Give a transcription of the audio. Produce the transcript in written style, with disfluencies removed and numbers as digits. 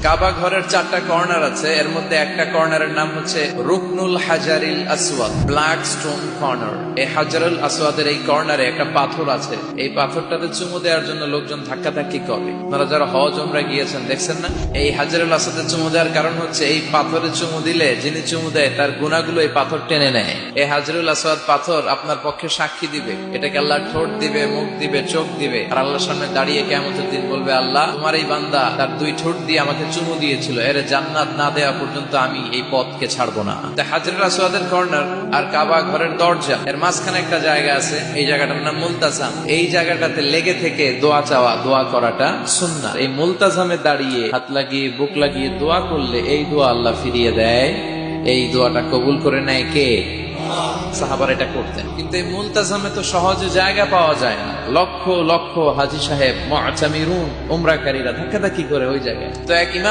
কাবা ঘরের 4টা কর্নার আছে, এর মধ্যে একটা কর্নারের নাম হচ্ছে রুকনুল হাজারিল আসওয়াদ, ব্ল্যাক স্টোন কর্নার। এই হাজারুল আসওয়াদের এই কর্নারে একটা পাথর আছে, এই পাথরটাতে চুমু দেওয়ার জন্য লোকজন ধাক্কাধাক্কি করে। আপনারা যারা হজ উমরা গিয়েছেন দেখছেন না, এই হাজারুল আসওয়াদে চুমু দেওয়ার কারণ হচ্ছে এই পাথরে চুমু দিলে যিনি চুমু দেয় তার গুনাহগুলো এই পাথর টেনে নেয়। এই হাজারুল আসওয়াদ পাথর আপনার পক্ষে সাক্ষী দিবে, এটাকে আল্লাহ ঠোঁট দিবে, মুখ দিবে, চোখ দিবে, আর আল্লাহর সামনে দাঁড়িয়ে কিয়ামতের দিন বলবে, আল্লাহ তোমার এই বান্দা তার 2 ঠোঁট দিয়ে আমাকে চুমু দিয়েছিল, এর জান্নাত না দেওয়া পর্যন্ত আমি এই পথকে ছাড়বো না। হাজরুল আসওয়াদের কর্নার আর কাবা ঘরের দরজা এর মাঝখানে একটা জায়গা আছে, এই জায়গাটার নাম মুলতাজাম। এই জায়গাটাতে লেগে থেকে দোয়া চাওয়া, দোয়া করাটা সুন্নাহ। এই মুলতাজামে দাঁড়িয়ে হাত লাগিয়ে বুক লাগিয়ে দোয়া করলে এই দোয়া আল্লাহ ফিরিয়ে দেয়। এই দোয়াটা কবুল করে নেয় কে? সাহাবারা এটা করতেন। কিন্তু এই মুলতাজামে তো সহজে জায়গা পাওয়া যায় না, লক্ষ লক্ষ হাজী সাহেব মুতামিরুন উমরাকারীরা ধাক্কাধাক্কি করে ওই জায়গায়। তো এক ইমাম